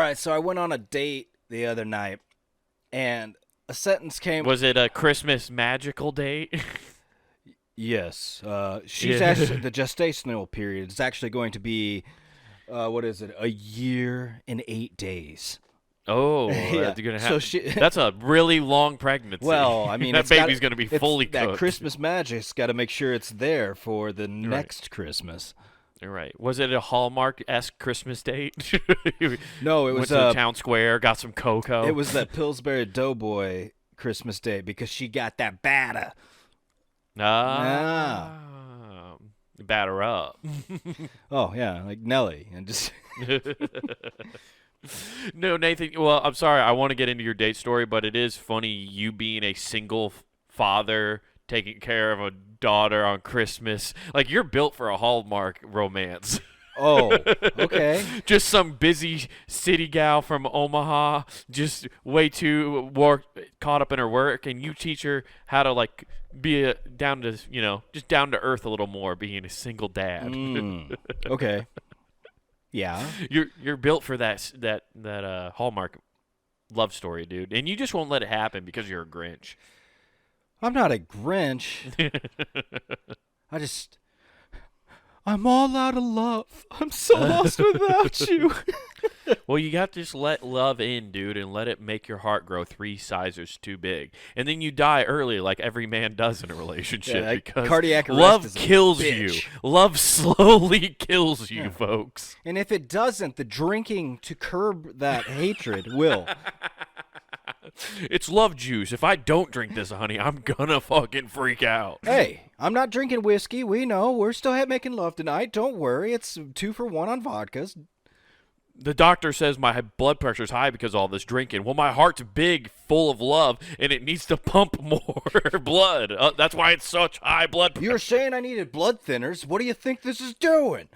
right, so I went on a date the other night, and a sentence came. Was it a Christmas magical date? Yes, she's Yeah. actually the gestational period is actually going to be, what is it? A year and 8 days. Oh, Yeah. that's gonna So happen. That's a really long pregnancy. Well, I mean, that it's gotta- baby's gonna be it's- fully That cooked. Christmas magic's got to make sure it's there for the next Christmas. Right. Was it a Hallmark-esque Christmas date? No, it Went was to the town square, got some cocoa. It was that Pillsbury Doughboy Christmas Day because she got that batter. Batter up. Oh yeah, like Nelly, and just No, Nathan. Well, I'm sorry. I want to get into your date story, but it is funny you being a single father taking care of a daughter on Christmas. Like, you're built for a Hallmark romance. oh, okay. Just some busy city gal from Omaha, just way too caught up in her work, and you teach her how to like be down to just down to earth a little more, being a single dad. Okay. Yeah. You're built for that Hallmark love story, dude, and you just won't let it happen because you're a Grinch. I'm not a Grinch. I'm all out of love. I'm so lost without you. Well, you got to just let love in, dude, and let it make your heart grow 3 sizes too big. And then you die early like every man does in a relationship, Yeah, like because cardiac arrest love is a kills bitch. you. Love slowly kills you, folks. And if it doesn't, the drinking to curb that hatred will. It's love juice. If I don't drink this, honey, I'm gonna fucking freak out. Hey, I'm not drinking whiskey. We know. We're still making love tonight. Don't worry. It's 2 for 1 on vodkas. The doctor says my blood pressure's high because of all this drinking. Well, my heart's big, full of love, and it needs to pump more blood. That's why it's such high blood pressure. You were saying I needed blood thinners. What do you think this is doing?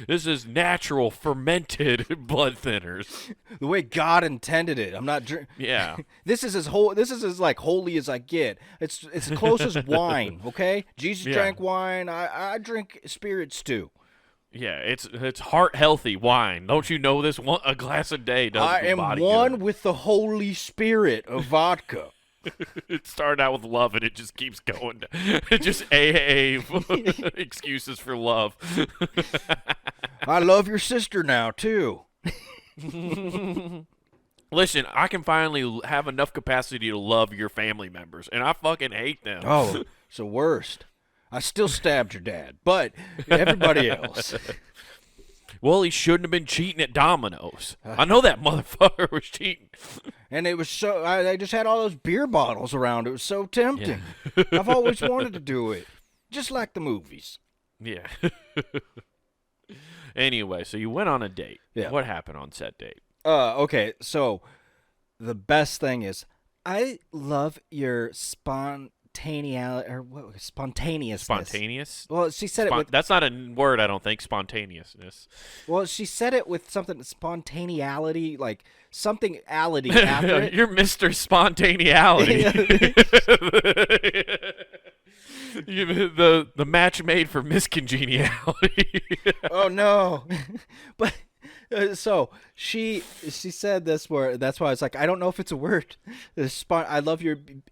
This is natural fermented blood thinners. The way God intended it. I'm not drinking. Yeah. This is as like holy as I get. It's as close as wine. Okay. Jesus drank wine. I drink spirits too. Yeah, it's heart healthy wine. Don't you know this? A glass a day does I the am body one good. with the Holy Spirit of vodka. It started out with love, and it just keeps going. Just AA excuses for love. I love your sister now too. Listen, I can finally have enough capacity to love your family members, and I fucking hate them. Oh, it's the worst. I still stabbed your dad, but everybody else. Well, he shouldn't have been cheating at Domino's. I know that motherfucker was cheating. And it was so, I just had all those beer bottles around. It was so tempting. I've always wanted to do it, just like the movies. Yeah. Anyway, so you went on a date. Yeah. What happened on said date? Okay, so the best thing is, I love your spontaneousness. Spontaneous? Well, she said it with. That's not a word, I don't think, spontaneousness. Well, she said it with something spontaneity, like something ality after it. You're Mr. Spontaneity. The match made for miscongeniality. Oh no, but so she said this word. That's why I was like, I don't know if it's a word. I love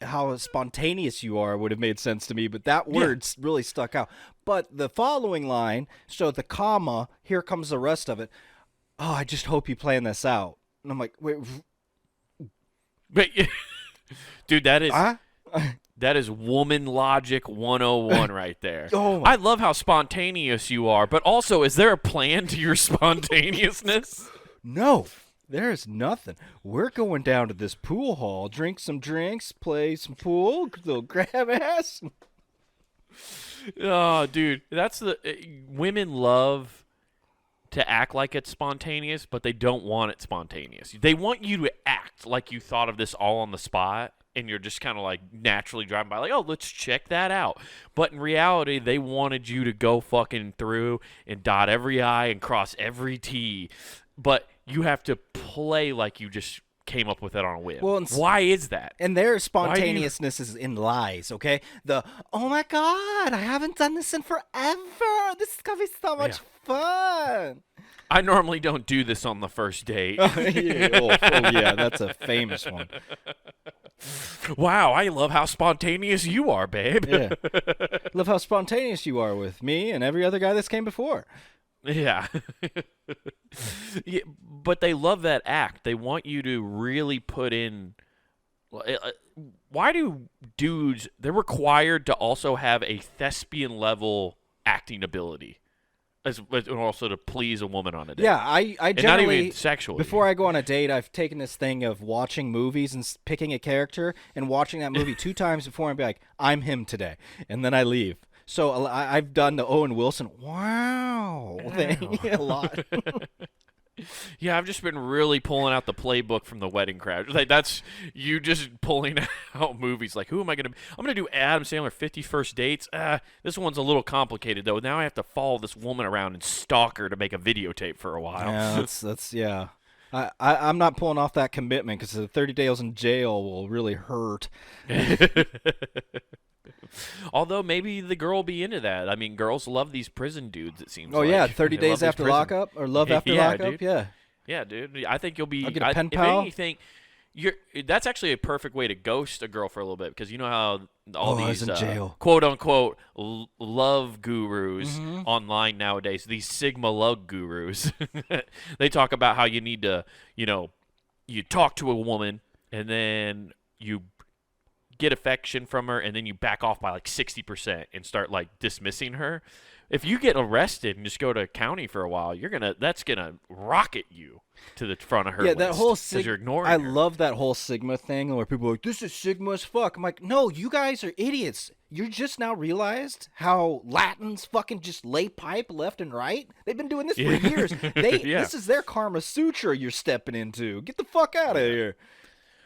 how spontaneous you are. Would have made sense to me, but that word really stuck out. But the following line, so the comma, here comes the rest of it. Oh, I just hope you plan this out. And I'm like, wait, dude, that is. huh? That is woman logic 101 right there. Oh I love how spontaneous you are, but also, is there a plan to your spontaneousness? No, there's nothing. We're going down to this pool hall, drink some drinks, play some pool, little grab ass. Oh, dude, that's women love to act like it's spontaneous, but they don't want it spontaneous. They want you to act like you thought of this all on the spot. And you're just kind of like naturally driving by like, oh, let's check that out. But in reality, they wanted you to go fucking through and dot every I and cross every T. But you have to play like you just came up with it on a whim. Well, why is that? And their spontaneousness is in lies, okay? Oh my God, I haven't done this in forever. This is going to be so much fun. I normally don't do this on the first date. Yeah, that's a famous one. Wow, I love how spontaneous you are, babe. Yeah. Love how spontaneous you are with me and every other guy that's came before. Yeah. Yeah, but they love that act. They want you to really put in. Why do dudes? They're required to also have a thespian level acting ability, and also to please a woman on a date. Yeah, I And not generally, even sexually. before I go on a date, I've taken this thing of watching movies and picking a character and watching that movie 2 times before and be like, I'm him today. And then I leave. So I've done the Owen Wilson, wow, thing a lot. Yeah, I've just been really pulling out the playbook from The Wedding Crash. Like, that's you just pulling out movies. Like, who am I going to? I'm going to do Adam Sandler 50 First Dates. This one's a little complicated though. Now I have to follow this woman around and stalk her to make a videotape for a while. Yeah, that's yeah. I'm not pulling off that commitment because the 30 days in jail will really hurt. Although maybe the girl will be into that. I mean, girls love these prison dudes, it seems Oh like. yeah, 30 They love days these after prison- lockup or love after Yeah, lockup. dude. Yeah. Yeah, dude. I think you'll be. I'll get a pen if pal. anything, that's actually a perfect way to ghost a girl for a little bit because you know how all I these was in jail. quote unquote love gurus Mm-hmm. online nowadays, these Sigma love gurus, they talk about how you need to, you talk to a woman and then you get affection from her and then you back off by like 60% and start like dismissing her. If you get arrested and just go to county for a while, that's gonna rocket you to the front of her. Yeah, that list, whole 'cause you're ignoring I her. love that whole Sigma thing where people are like, this is Sigma as fuck. I'm like, no, you guys are idiots. You just now realized how Latins fucking just lay pipe left and right? They've been doing this for years. This is their Karma Sutra you're stepping into. Get the fuck out of here.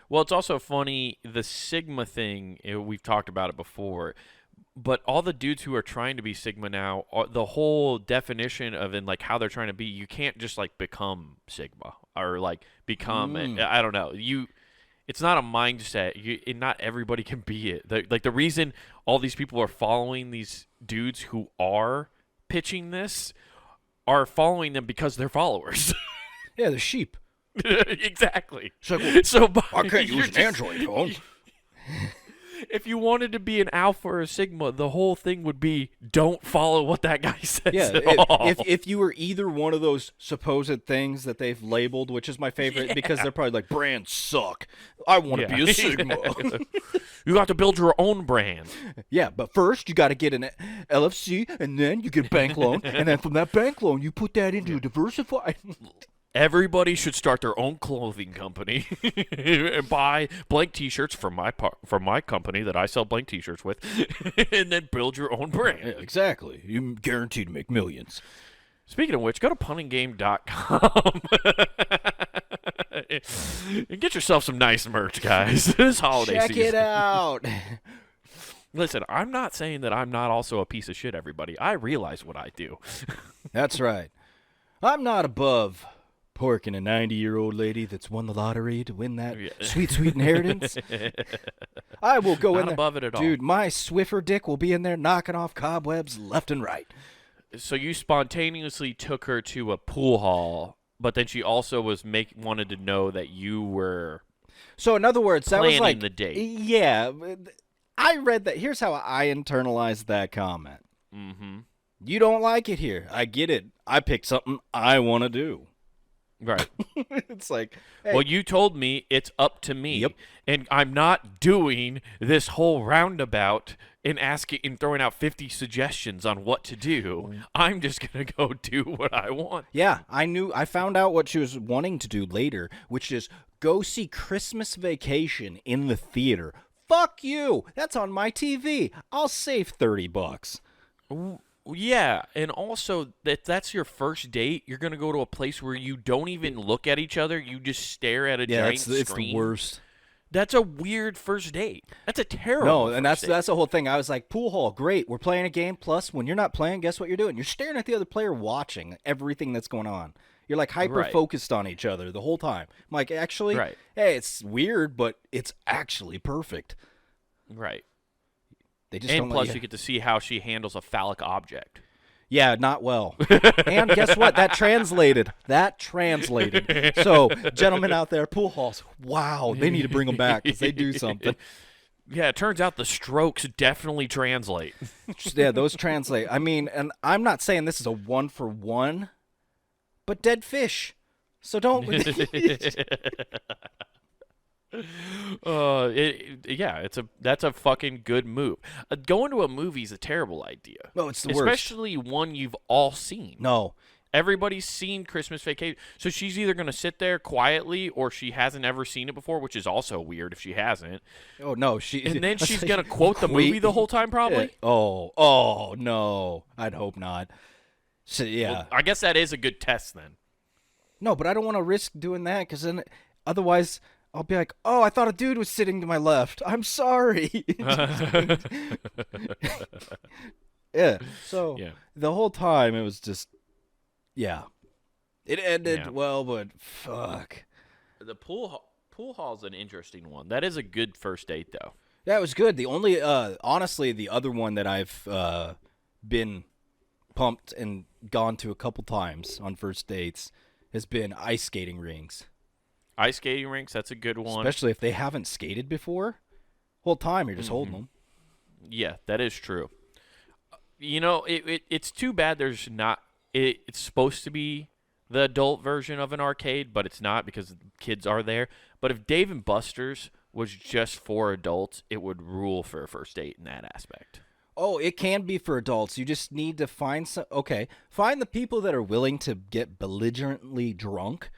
Well, it's also funny, the Sigma thing, we've talked about it before, but all the dudes who are trying to be Sigma now, the whole definition of like how they're trying to be, you can't just like become Sigma or like become, I don't know, it's not a mindset. Not everybody can be it. The reason all these people are following these dudes who are pitching this are following them because they're followers. Yeah, the sheep. Exactly. So I can't use an Android phone. If you wanted to be an alpha or a sigma, the whole thing would be don't follow what that guy says Yeah, at all. if you were either one of those supposed things that they've labeled, which is my favorite because they're probably like, brands suck. I want to be a Sigma. You got to build your own brand. Yeah, but first you got to get an LFC, and then you get a bank loan, and then from that bank loan you put that into a diversified. Everybody should start their own clothing company and buy blank T-shirts from my company that I sell blank T-shirts with, and then build your own brand. Yeah, exactly. You're guaranteed to make millions. Speaking of which, go to punninggame.com and get yourself some nice merch, guys. This holiday Check season. it out. Listen, I'm not saying that I'm not also a piece of shit, everybody. I realize what I do. That's right. I'm not above porking a 90-year-old lady that's won the lottery to win that sweet, sweet inheritance. I will go Not in there. above it at all. Dude, my Swiffer dick will be in there knocking off cobwebs left and right. So you spontaneously took her to a pool hall, but then she also wanted to know that you were So in other words, that was planning like the date. Yeah, I read that. Here's how I internalized that comment. Mm-hmm. You don't like it here. I get it. I picked something I want to do. Right. It's like, hey, Well, you told me it's up to me. Yep. And I'm not doing this whole roundabout and throwing out 50 suggestions on what to do. I'm just going to go do what I want. yeah, I found out what she was wanting to do later, which is go see Christmas Vacation in the theater. Fuck you. That's on my TV. I'll save $30. Yeah, and also that's your first date. You're going to go to a place where you don't even look at each other. You just stare at a giant it's screen. the worst. That's a weird first date. That's a terrible No, and first date. that's the whole thing. I was like, pool hall, great. We're playing a game. Plus, when you're not playing, guess what you're doing? You're staring at the other player, watching everything that's going on. You're like hyper focused on each other the whole time. I'm like, actually, Right. hey, it's weird, but it's actually perfect. Right. They just And don't plus, let you get to see how she handles a phallic object. Yeah, not well. And guess what? That translated. So, gentlemen out there, pool halls, wow, they need to bring them back because they do something. Yeah, it turns out the strokes definitely translate. Yeah, those translate. I mean, and I'm not saying this is a 1-for-1, but dead fish. So don't. That's a fucking good move. Going to a movie is a terrible idea. No, it's the worst. Especially one you've all seen. No. Everybody's seen Christmas Vacation, so she's either going to sit there quietly or she hasn't ever seen it before, which is also weird if she hasn't. Oh no, and then she's going to quote the movie the whole time, probably. Oh no, I'd hope not. So yeah, well, I guess that is a good test then. No, but I don't want to risk doing that because then otherwise I'll be like, oh, I thought a dude was sitting to my left. I'm sorry. Yeah. So the whole time it was just. Yeah, it ended well, but fuck. The pool hall's an interesting one. That is a good first date, though. Yeah, it was good. The only, honestly, the other one that I've been pumped and gone to a couple times on first dates has been ice skating rinks. Ice skating rinks, that's a good one. Especially if they haven't skated before. Whole time you're just holding them. Yeah, that is true. You know, it's too bad there's not. It's supposed to be the adult version of an arcade, but it's not because kids are there. But if Dave & Buster's was just for adults, it would rule for a first date in that aspect. Oh, it can be for adults. You just need to find find the people that are willing to get belligerently drunk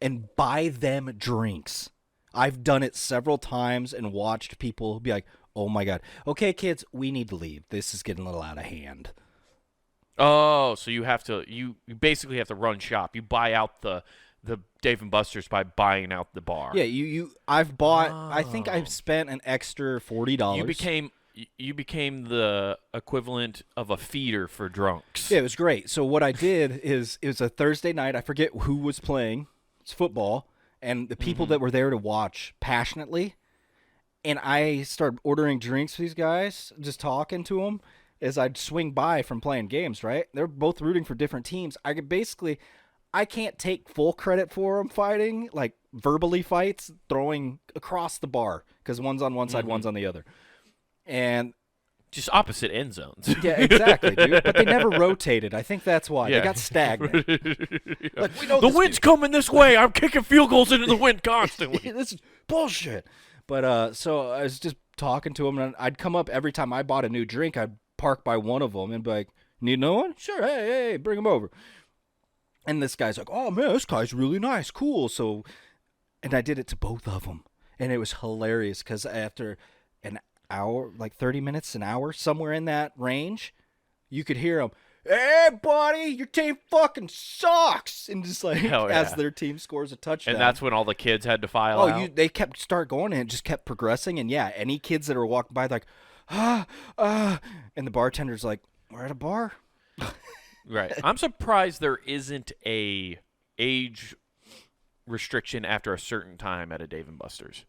and buy them drinks. I've done it several times and watched people be like, oh my God. Okay, kids, we need to leave. This is getting a little out of hand. Oh, so you have to you basically have to run shop. You buy out the Dave & Buster's by buying out the bar. Yeah, I've bought I think I've spent an extra $40. You became the equivalent of a feeder for drunks. Yeah, it was great. So what I did is it was a Thursday night. I forget who was playing. It's football, and the people that were there to watch passionately, and I started ordering drinks for these guys, just talking to them. As I'd swing by from playing games, right? They're both rooting for different teams. I can't take full credit for them fighting, like verbally fights, throwing across the bar because one's on one side, one's on the other. And just opposite end zones. Yeah, exactly, dude. But they never rotated. I think that's why. They got stagnant. Like, we know the wind's coming this way. I'm kicking field goals into the wind constantly. This is bullshit. But so I was just talking to them, and I'd come up every time I bought a new drink. I'd park by one of them and be like, need another one? Sure, hey, bring them over. And this guy's like, oh man, this guy's really nice, cool. So, and I did it to both of them, and it was hilarious because after an hour, like 30 minutes, an hour, somewhere in that range, you could hear them, hey buddy, your team fucking sucks, and just like as their team scores a touchdown. And that's when all the kids had to file out. They kept start going, and it just kept progressing. And yeah, any kids that were walking by, like, and the bartender's like, we're at a bar. Right. I'm surprised there isn't a age restriction after a certain time at a Dave & Buster's.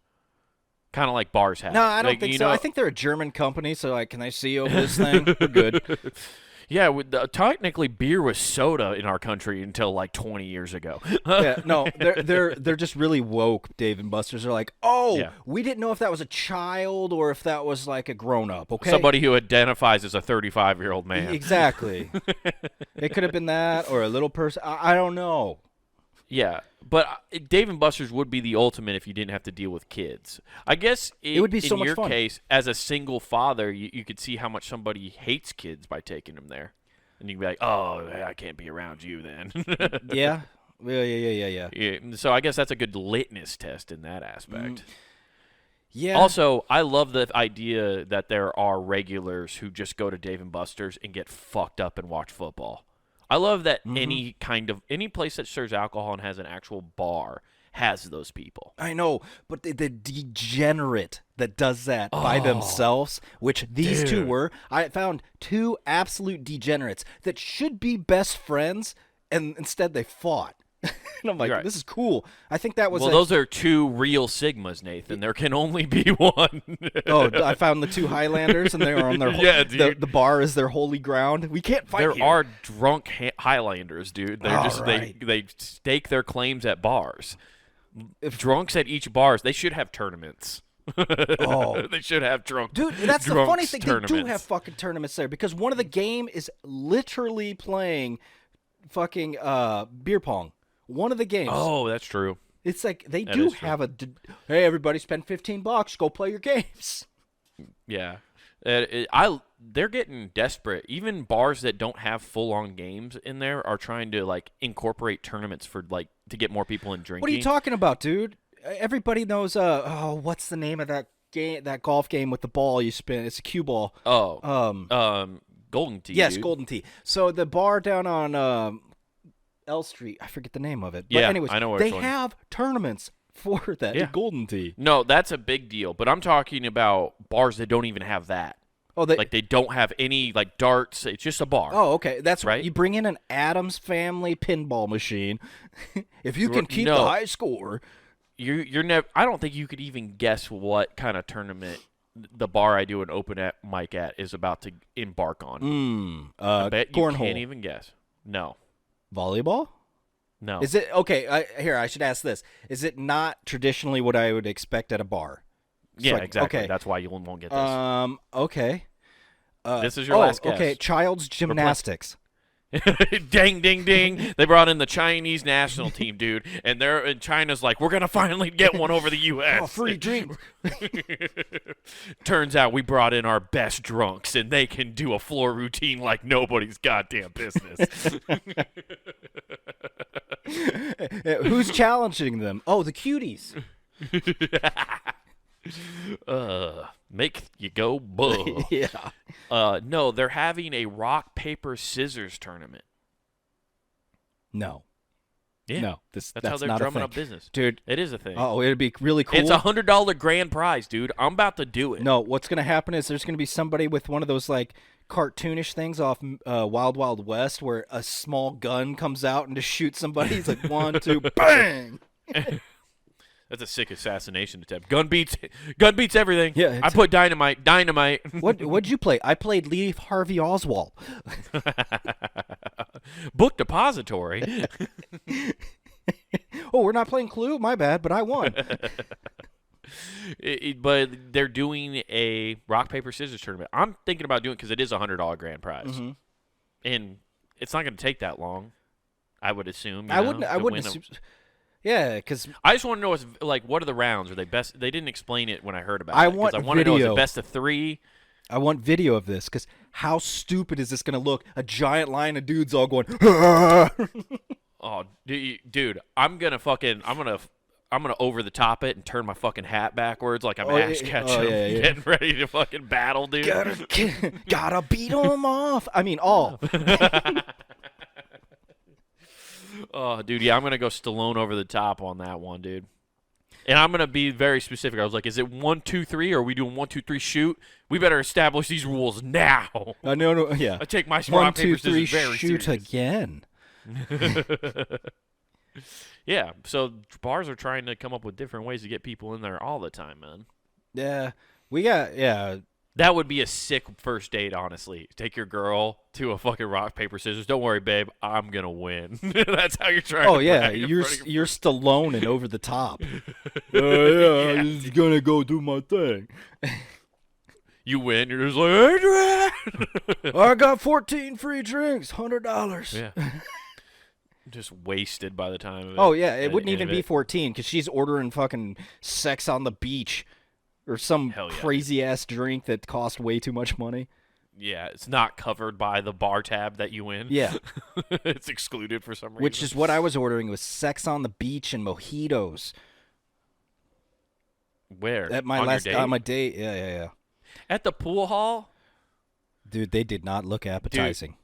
Kind of like bars have. No, I don't think so. I think they're a German company, so like, can I see over this thing? We're good. Yeah, technically beer was soda in our country until like 20 years ago. Yeah, no, they're just really woke. Dave & Buster's are like, we didn't know if that was a child or if that was like a grown up. Okay, somebody who identifies as a 35-year-old man. Exactly. It could have been that or a little person. I don't know. Yeah, but Dave & Buster's would be the ultimate if you didn't have to deal with kids. I guess it would be so much fun. In your case, as a single father, you could see how much somebody hates kids by taking them there. And you can be like, oh, I can't be around you then. Yeah. Yeah. So I guess that's a good litmus test in that aspect. Yeah. Also, I love the idea that there are regulars who just go to Dave & Buster's and get fucked up and watch football. I love that any place that serves alcohol and has an actual bar has those people. I know, but the degenerate that does that by themselves, which these two were, I found two absolute degenerates that should be best friends, and instead they fought. And I'm like, Right. this is cool. I think that was Well, those are 2 real Sigmas, Nathan. There can only be one. Oh, I found the 2 Highlanders, and they were on their Yeah, dude. the bar is their holy ground. We can't fight There here. are drunk Highlanders, dude. They're All just right. they stake their claims at bars. If- Drunks at each bars, they should have tournaments. Oh. They should have Dude, that's the funny thing. They do tournaments. have fucking tournaments there because one of the game is literally playing fucking beer pong. One of the games. Oh, that's true. It's like they That do is true. have hey, everybody spend $15, go play your games. Yeah. They're getting desperate. Even bars that don't have full-on games in there are trying to like incorporate tournaments for like to get more people in drinking. What are you talking about, dude? Everybody knows what's the name of that game, that golf game with the ball you spin? It's a cue ball. Oh. Golden Tee. Yes, dude. Golden Tee. So the bar down on L Street, I forget the name of it. But Yeah, anyways, I know where they it's going. have tournaments for that Yeah. Golden Tee. No, that's a big deal. But I'm talking about bars that don't even have that. Oh, they Like they don't have any like darts. It's just a bar. Oh, okay. That's Right? You bring in an Adams Family pinball machine. If you can keep the No. high score. You're never. I don't think you could even guess what kind of tournament the bar I do an open mic at is about to embark on. I bet you cornhole. can't even guess. No, Volleyball? no. Is it okay? Here, I should ask this: is it not traditionally what I would expect at a bar? It's Yeah, like, exactly. Okay. That's why you won't get this. Okay. This is your last guess. Okay, child's gymnastics. Ding, ding, ding! They brought in the Chinese national team, dude, and China's like, we're gonna finally get one over the U.S. Oh, free drink. Turns out we brought in our best drunks, and they can do a floor routine like nobody's goddamn business. Who's challenging them? Oh, the cuties. Make you go buh. Yeah. No, they're having a rock paper scissors tournament. No. Yeah, No. that's That's how they're not a drumming thing. up business, Dude. It is a thing. Oh, it'd be really cool. It's $100 grand prize, dude. I'm about to do it. No, what's gonna happen is there's gonna be somebody with one of those like cartoonish things off Wild Wild West where a small gun comes out and just shoots somebody. It's like 1, 2, bang. That's a sick assassination attempt. Gun beats everything. Yeah, I it's- put dynamite. What'd you play? I played Lee Harvey Oswald. Book depository. Oh, we're not playing Clue? My bad, but I won. But they're doing a rock paper scissors tournament. I'm thinking about doing it because it is $100 grand prize, Mm-hmm. and it's not going to take that long. I would assume. I wouldn't assume. Yeah, because I just want to know what are the rounds? Are they best? They didn't explain it when I heard about I it. 'cause want I want to know is video. it best of 3? I want video of this because how stupid is this going to look? A giant line of dudes all going, "Ah!" Oh, dude, I'm gonna over the top it and turn my fucking hat backwards like I'm Ash Ketchum, yeah. getting ready to fucking battle, dude. gotta beat them off. I mean, all. Oh, dude, yeah, I'm gonna go Stallone over the top on that one, dude. And I'm gonna be very specific. I was like, is it 1, 2, 3, or are we doing 1, 2, 3 shoot? We better establish these rules now. No, yeah. I take my 1, rock, 2, paper, 3, scissors very shoot serious. again. Yeah, so bars are trying to come up with different ways to get people in there all the time, man. Yeah, we got That would be a sick first date, honestly. Take your girl to a fucking rock, paper, scissors. Don't worry, babe. I'm going to win. That's how you're trying Oh to yeah, brag in you're front of you're Stallone and over the top. Yeah, I'm just gonna go do my thing. You win. You're just like, Adrian! I got 14 free drinks, $100. Yeah. Just wasted by the time of it. Oh yeah, it And- wouldn't and even if be it- 14 because she's ordering fucking sex on the beach, or some Hell yeah, crazy ass drink that cost way too much money. Yeah, it's not covered by the bar tab that you win. Yeah, It's excluded for some reason. which is what I was ordering was sex on the beach and mojitos. Where? At my On last your date? on my date, yeah. At the pool hall? Dude, they did not look appetizing.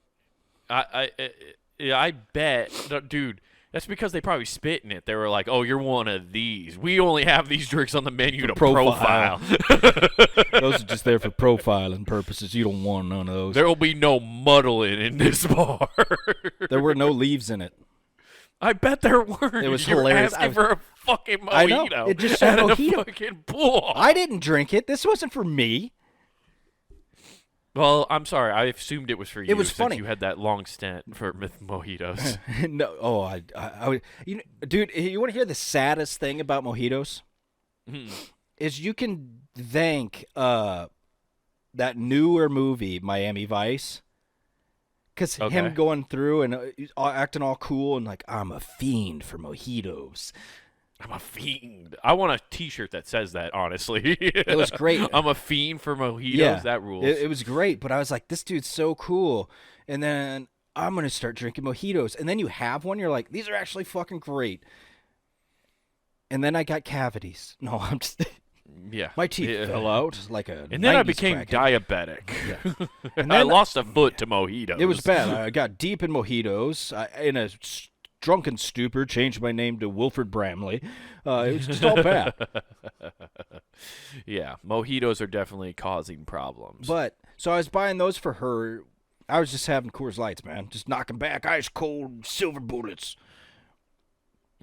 I bet, dude. That's because they probably spit in it. They were like, "Oh, you're one of these. We only have these drinks on the menu to profile." profile. Those are just there for profiling purposes. You don't want none of those. There will be no muddling in this bar." There were no leaves in it. I bet there weren't. It was You're hilarious. asking for a fucking mojito. I know. It just said at mojito. a fucking pool. I didn't drink it. This wasn't for me. Well, I'm sorry. I assumed it was for you. It was since funny. You had that long stint for mojitos. No. Oh, I would. Dude, you want to hear the saddest thing about mojitos? Is you can thank that newer movie, Miami Vice. Because him going through and acting all cool and like, I'm a fiend for mojitos. I'm a fiend. I want a T-shirt that says that, honestly. It was great. I'm a fiend for mojitos. Yeah, that rules. It was great, but I was like, this dude's so cool. And then I'm going to start drinking mojitos. And then you have one, you're like, these are actually fucking great. And then I got cavities. No, I'm just... Yeah. My teeth fell out like a And then I 90s became crackhead. diabetic. Yeah. And I lost a foot to mojitos. It was bad. I got deep in mojitos. In a drunken stupor, changed my name to Wilford Bramley. It was just all bad. Yeah, mojitos are definitely causing problems. But, so I was buying those for her. I was just having Coors Lights, man. Just knocking back ice cold silver bullets.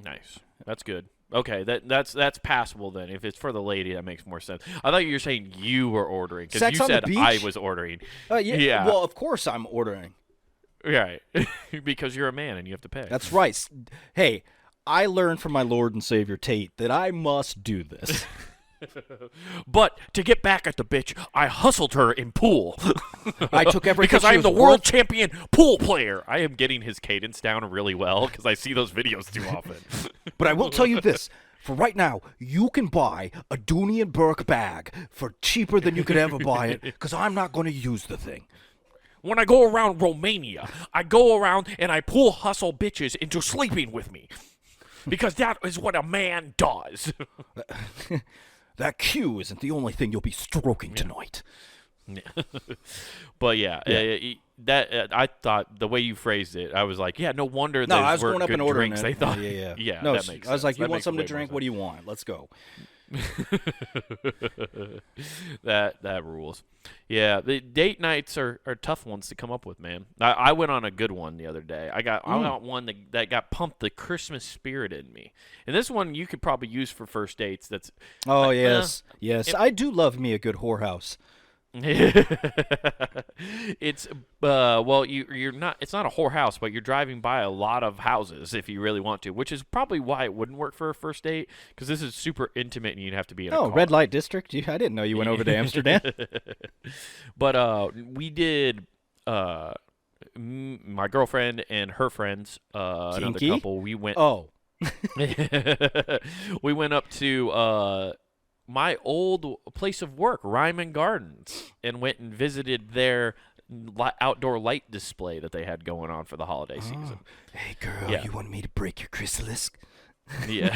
Nice. That's good. Okay, that's passable then. If it's for the lady, that makes more sense. I thought you were saying you were ordering because Sex you on the said beach? I was ordering. Yeah. Well, of course I'm ordering. Right. Because you're a man and you have to pay. That's right. Hey, I learned from my Lord and Savior Tate that I must do this. But to get back at the bitch, I hustled her in pool. I took everything because she I am was the world worth. champion pool player. I am getting his cadence down really well because I see those videos too often. But I will tell you this. For right now, you can buy a Dooney and Burke bag for cheaper than you could ever buy it because I'm not going to use the thing. When I go around Romania, I go around and I pool hustle bitches into sleeping with me. Because that is what a man does. That Q isn't the only thing you'll be stroking tonight. But yeah. I thought the way you phrased it, I was like, yeah, no wonder No, those I was weren't going up good and ordering drinks. it. They thought, Yeah. No, No, that makes I was sense. like, you That want makes something way to more drink? What do you want? Let's go. That rules. Yeah, the date nights are tough ones to come up with, man. I went on a good one the other day. I got one that got pumped the Christmas spirit in me. And this one you could probably use for first dates. That's Oh, yes. I do love me a good whorehouse. It's well, you're not. It's not a whorehouse, but you're driving by a lot of houses if you really want to, which is probably why it wouldn't work for a first date because this is super intimate and you'd have to be in a car. Red light district? I didn't know you went over to Amsterdam. But we did. My girlfriend and her friends, another Kinky? couple. We went. Oh. We went up to my old place of work, Ryman Gardens, and went and visited their outdoor light display that they had going on for the holiday season. Hey, girl, Yeah. you want me to break your chrysalis? Yeah.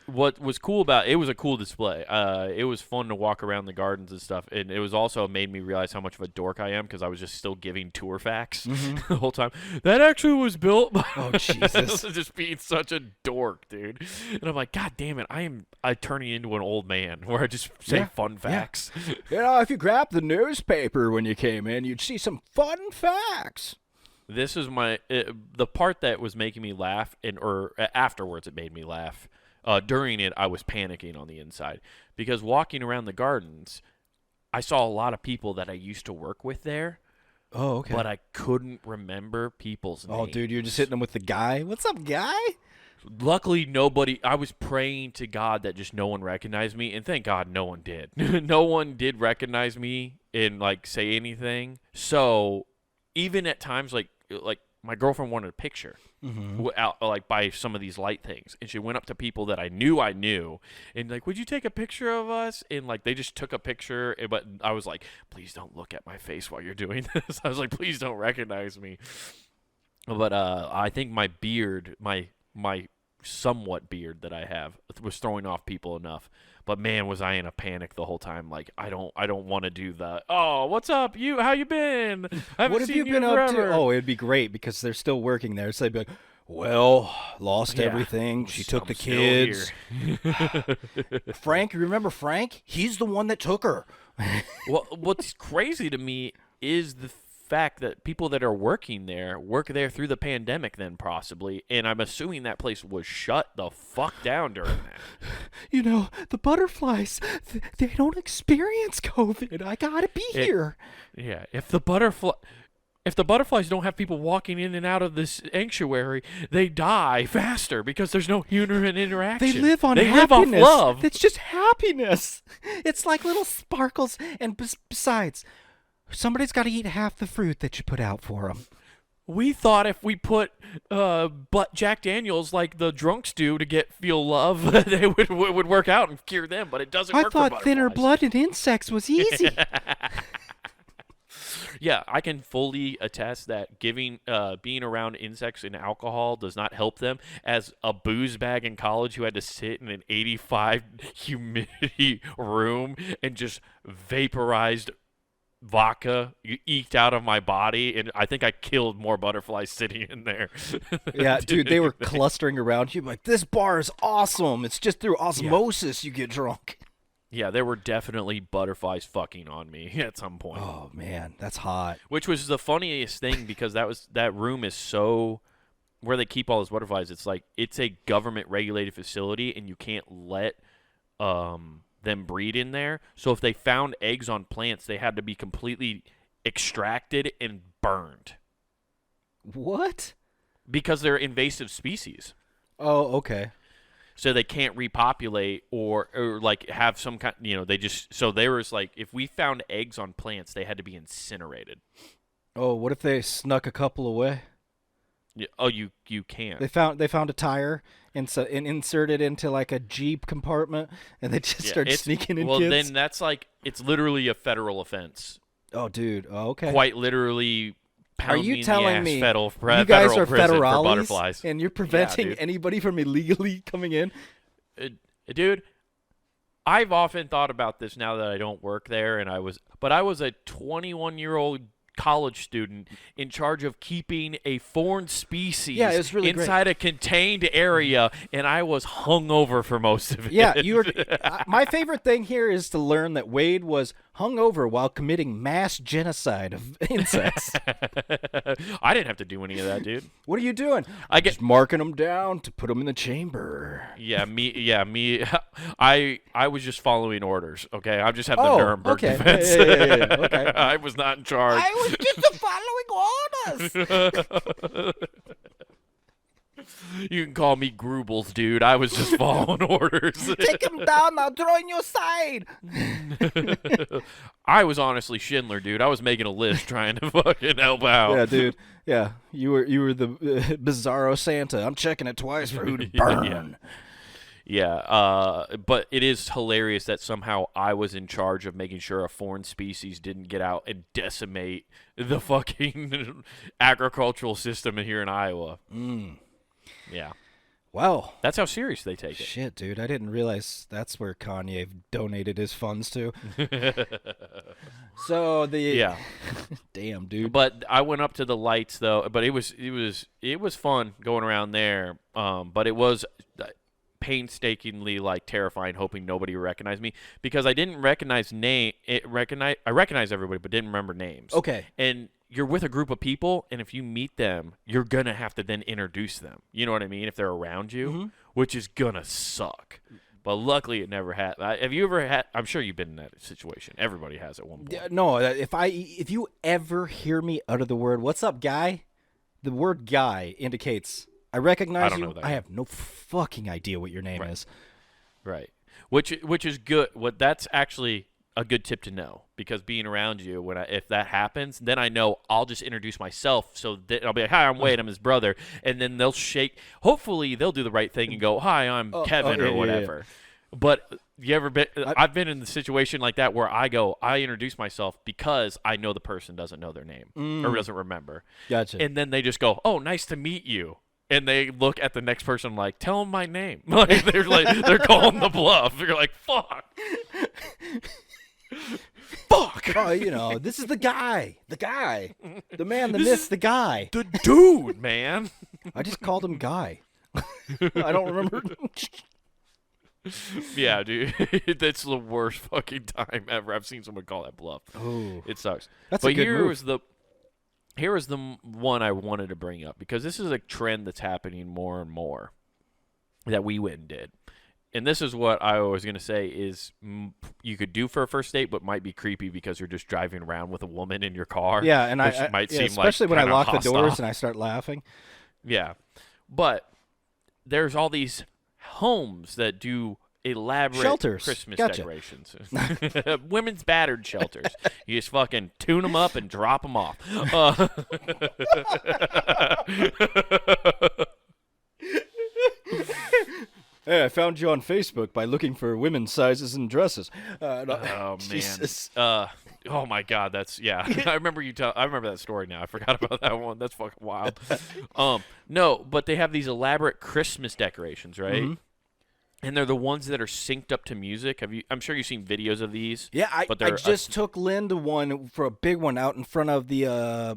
What was cool about it was a cool display. It was fun to walk around the gardens and stuff, and it was also made me realize how much of a dork I am because I was just still giving tour facts the whole time. That actually was built by Oh, Jesus. just being such a dork, dude. And I'm like, God damn it, I'm turning into an old man where I just say fun facts. You know, if you grabbed the newspaper when you came in, you'd see some fun facts. This is the part that was making me laugh, or afterwards it made me laugh. During it, I was panicking on the inside because walking around the gardens, I saw a lot of people that I used to work with there. Oh, okay. But I couldn't remember people's names. Oh, dude, you're just hitting them with the guy. What's up, guy? Luckily, nobody. I was praying to God that just no one recognized me, and thank God no one did. No one did recognize me and like say anything. So even at times, like my girlfriend wanted a picture, out like by some of these light things, and she went up to people that I knew, and like, would you take a picture of us? And like, they just took a picture, but I was like, please don't look at my face while you're doing this. I was like, please don't recognize me. But I think my beard, my somewhat beard that I have, was throwing off people enough. But man, was I in a panic the whole time. Like, I don't want to do the, oh, what's up? How you been? I haven't What have seen you been up forever." to? Oh, it'd be great because they're still working there. So they'd be like, well, lost Yeah. everything. She took I'm the still kids. here. Frank, you remember Frank? He's the one that took her. Well, what's crazy to me is the fact that people that are working there work there through the pandemic then possibly, and I'm assuming that place was shut the fuck down during that. You know, the butterflies, they don't experience COVID. I gotta be here. Yeah, if the butterflies don't have people walking in and out of this sanctuary, they die faster because there's no human interaction. They live on They happiness. live off love. It's just happiness. It's like little sparkles. And besides, somebody's got to eat half the fruit that you put out for them. We thought if we put Jack Daniels like the drunks do to feel love, they would work out and cure them, but it doesn't work for I thought butterflies. thinner blood and insects was easy. Yeah, I can fully attest that being around insects and alcohol does not help them. As a booze bag in college who had to sit in an 85 humidity room and just vaporized vodka eked out of my body, and I think I killed more butterflies sitting in there. Yeah, dude, they were clustering around you like, this bar is awesome. It's just through osmosis you get drunk. Yeah, there were definitely butterflies fucking on me at some point. Oh, man, that's hot. Which was the funniest thing because that room is so where they keep all those butterflies. It's like it's a government regulated facility, and you can't let them breed in there. So if they found eggs on plants, they had to be completely extracted and burned. What? Because they're invasive species. Oh, okay. So they can't repopulate or like have some kind, they just, so there was like, if we found eggs on plants, they had to be incinerated. Oh, what if they snuck a couple away? Yeah, oh, you can't. They found a tire and inserted into like a Jeep compartment, and they just start sneaking in kids. Well, then that's like, it's literally a federal offense. Oh, dude. Oh, okay. Quite literally. Are you telling me federal you guys are prison for federales butterflies. and you're preventing anybody from illegally coming in? Dude, I've often thought about this now that I don't work there, but I was a 21-year-old college student in charge of keeping a foreign species it was really inside a contained area, and I was hungover for most of it. Yeah, you were. My favorite thing here is to learn that Wade was hungover while committing mass genocide of insects. I didn't have to do any of that, dude. What are you doing? Just marking them down to put them in the chamber. Me. I was just following orders. Okay, I just have the Nuremberg defense. Yeah, okay. I was not in charge. I was just following orders. You can call me Grubbles, dude. I was just following orders. Take him down now. Throw in your side. I was honestly Schindler, dude. I was making a list trying to fucking help out. Yeah, dude. Yeah, you were the Bizarro Santa. I'm checking it twice for who to burn. Yeah, but it is hilarious that somehow I was in charge of making sure a foreign species didn't get out and decimate the fucking agricultural system here in Iowa. Yeah. Well, that's how serious they take it. Shit, dude. I didn't realize that's where Kanye donated his funds to. So yeah. Damn, dude. But I went up to the lights though, but it was fun going around there. But it was painstakingly like terrifying, hoping nobody would recognize me because I didn't recognize I recognized everybody but didn't remember names. Okay. And you're with a group of people, and if you meet them, you're gonna have to then introduce them. You know what I mean? If they're around you, which is gonna suck. But luckily, it never had. Have you ever had? I'm sure you've been in that situation. Everybody has at one point. No, if you ever hear me utter the word "What's up, guy," the word "guy" indicates I recognize you. I have no fucking idea what your name is. Right. Which is good. That's actually a good tip to know because being around you, if that happens, then I know I'll just introduce myself. So that I'll be like, "Hi, I'm Wade. I'm his brother," and then they'll shake. Hopefully, they'll do the right thing and go, "Hi, I'm Kevin," or whatever. Yeah. But you ever been? I've been in the situation like that where I introduce myself because I know the person doesn't know their name or doesn't remember. Gotcha. And then they just go, "Oh, nice to meet you." And they look at the next person like, "Tell them my name." Like they're calling the bluff. You're like, "Fuck." Fuck. Oh, this is the guy, the man, the myth, the guy, the dude, man. I just called him Guy. I don't remember. Yeah, dude, that's the worst fucking time ever. I've seen someone call that bluff. Oh, it sucks. That's a good move. here is the one I wanted to bring up, because this is a trend that's happening more and more that we went and did. And this is what I was going to say is you could do for a first date, but might be creepy because you're just driving around with a woman in your car. Yeah, and which I might yeah, seem especially like when I kinda lock the doors hostile. and I start laughing. Yeah. But there's all these homes that do elaborate Shelters. Christmas Gotcha. decorations. Women's battered shelters. You just fucking tune them up and drop them off. Hey, I found you on Facebook by looking for women's sizes and dresses. No, Oh man. Jesus. Oh my God, that's yeah. I remember I remember that story now. I forgot about that one. That's fucking wild. No, but they have these elaborate Christmas decorations, right? Mhm. And they're the ones that are synced up to music. I'm sure you've seen videos of these. Yeah, I But they're just took Lynn to one for a big one out in front of the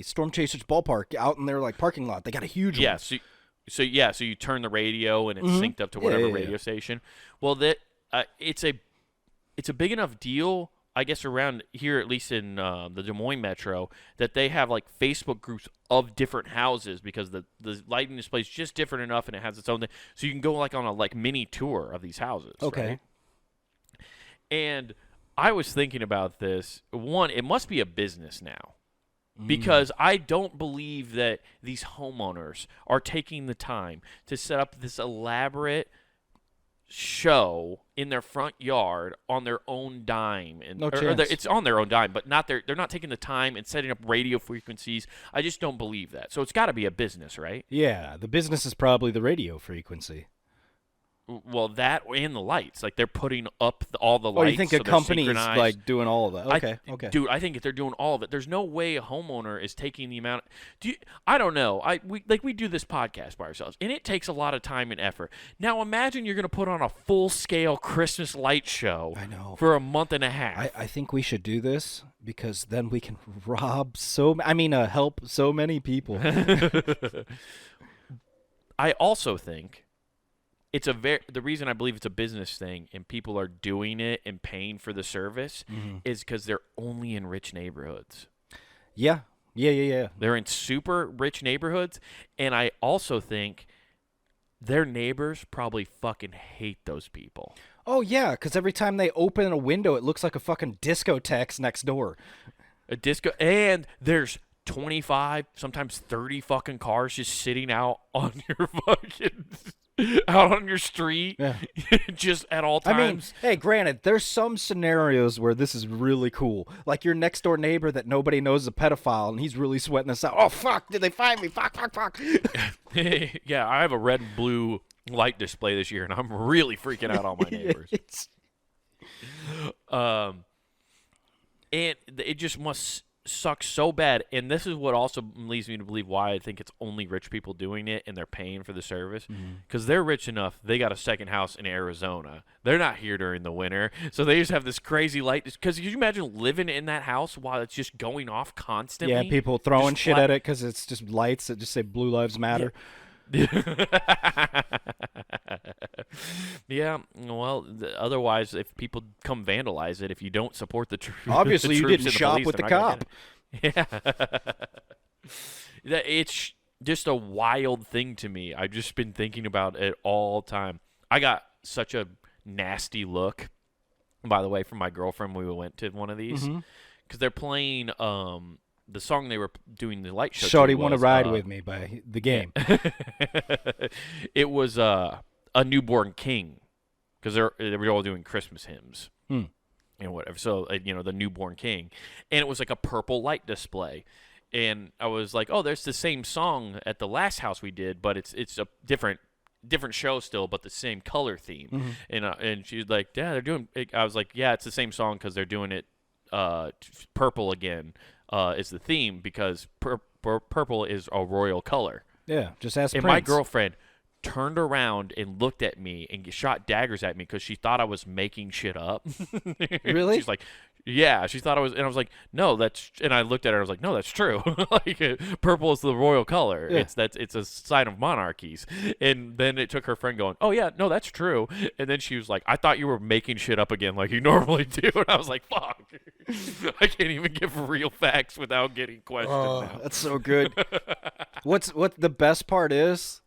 Storm Chasers ballpark out in their like parking lot. They got a huge Yeah, one. so you turn the radio and it's Mhm. synced up to Yeah, whatever yeah, radio yeah. station. Well, it's a big enough deal, I guess, around here, at least in the Des Moines metro, that they have like Facebook groups of different houses because the lighting display is just different enough and it has its own thing. So you can go like on a like mini tour of these houses. Okay. Right? And I was thinking about this. One, it must be a business now. Because I don't believe that these homeowners are taking the time to set up this elaborate show in their front yard on their own dime, and No or chance. it's on their own dime, but they're not taking the time and setting up radio frequencies. I just don't believe that. So it's got to be a business, right? Yeah, the business is probably the radio frequency. Well, that and the lights, like they're putting up all the lights. Oh, you think so a they're company's synchronized. like doing all of that? Okay, okay. Dude, I think if they're doing all of it, there's no way a homeowner is taking the amount. I don't know. We do this podcast by ourselves, and it takes a lot of time and effort. Now imagine you're going to put on a full scale Christmas light show. I know. For a month and a half. I think we should do this because then we can help so many people. I also think the reason I believe it's a business thing and people are doing it and paying for the service is because they're only in rich neighborhoods. Yeah. They're in super rich neighborhoods, and I also think their neighbors probably fucking hate those people. Oh, yeah, because every time they open a window, it looks like a fucking discotheque next door. A disco, and there's 25, sometimes 30 fucking cars just sitting out on your fucking out on your street, Yeah. just at all I mean, times. hey, granted, there's some scenarios where this is really cool. Like your next door neighbor that nobody knows is a pedophile, and he's really sweating this out. Oh, fuck, did they find me? Fuck. Yeah, I have a red and blue light display this year, and I'm really freaking out on my neighbors. And it just must suck so bad. And this is what also leads me to believe why I think it's only rich people doing it and they're paying for the service. Because they're rich enough, they got a second house in Arizona. They're not here during the winter. So they just have this crazy light. Because could you imagine living in that house while it's just going off constantly? Yeah, people throwing Just shit flat- at it because it's just lights that just say Blue Lives Matter. Yeah, well, otherwise, if people come vandalize it, if you don't support the troops, Obviously, you didn't and shop police, with the they're not cop. gonna get it. It's just a wild thing to me. I've just been thinking about it all the time. I got such a nasty look, by the way, from my girlfriend when we went to one of these, because they're playing the song they were doing the light show. Shorty want Want to Ride With Me by The Game. It was a newborn king, because they were all doing Christmas hymns and whatever. So the newborn king, and it was like a purple light display, and I was like, oh, there's the same song at the last house we did, but it's a different show still, but the same color theme. And she's like, yeah, they're doing. I was like, yeah, it's the same song because they're doing it purple again. Is the theme because purple is a royal color. Yeah, just ask And Prince. my girlfriend turned around and looked at me and shot daggers at me because she thought I was making shit up. Really? She's like, Yeah, she thought I was, and I was like, no, and I looked at her, I was like, no, that's true. Like, purple is the royal color. Yeah. It's a sign of monarchies. And then it took her friend going, oh yeah, no, that's true. And then she was like, I thought you were making shit up again like you normally do. And I was like, fuck, I can't even give real facts without getting questioned now. That's so good. What the best part is?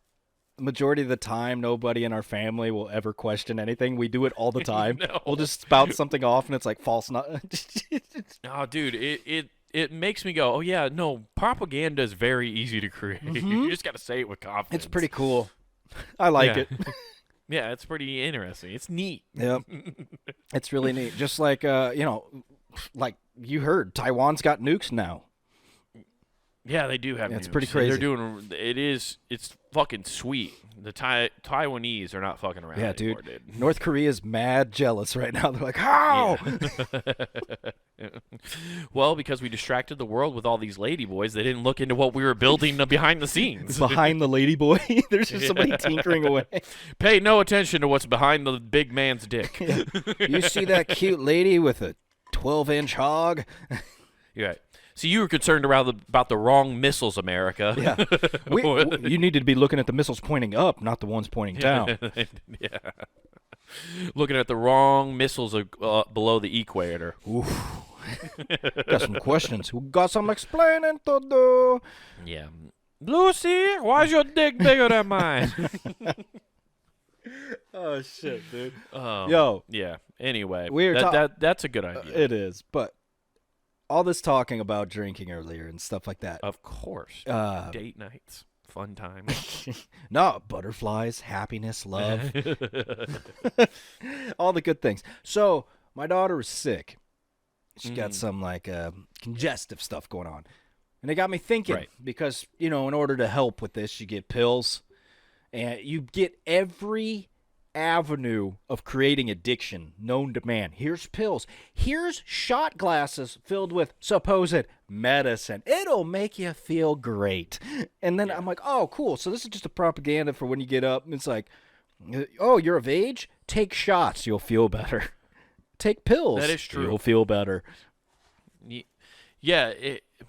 Majority of the time, nobody in our family will ever question anything. We do it all the time. No. We'll just spout something off, and it's like false. Not. Oh, dude, it makes me go, oh yeah, no, propaganda is very easy to create. You just got to say it with confidence. It's pretty cool. I like it. Yeah, it's pretty interesting. It's neat. Yep. It's really neat. Just like like you heard, Taiwan's got nukes now. Yeah, they do have. Yeah, it's nukes. pretty crazy. They're doing. It's fucking sweet. The Taiwanese are not fucking around. Yeah, anymore, dude. North Korea's mad jealous right now. They're like, how? Yeah. Well, because we distracted the world with all these ladyboys, they didn't look into what we were building behind the scenes. Behind the ladyboy, there's just somebody tinkering away. Pay no attention to what's behind the big man's dick. Yeah. You see that cute lady with a 12-inch hog? You're right. See, you were concerned about the wrong missiles, America. Yeah. You needed to be looking at the missiles pointing up, not the ones pointing down. Yeah. Looking at the wrong missiles below the equator. Oof. Got some questions. We got some explaining to do. Yeah. Lucy, why's your dick bigger than mine? Oh, shit, dude. Yo. Yeah. Anyway, that's a good idea. It is, but all this talking about drinking earlier and stuff like that. Of course. Date nights. Fun times. No, butterflies, happiness, love. All the good things. So, my daughter was sick. She got some, like, congestive stuff going on. And it got me thinking, because, in order to help with this, you get pills. And you get every avenue of creating addiction known to man. Here's pills. Here's shot glasses filled with supposed medicine. It'll make you feel great. And then I'm like, oh, cool. So this is just a propaganda for when you get up. It's like, oh, you're of age? Take shots. You'll feel better. Take pills. That is true. You'll feel better. Yeah.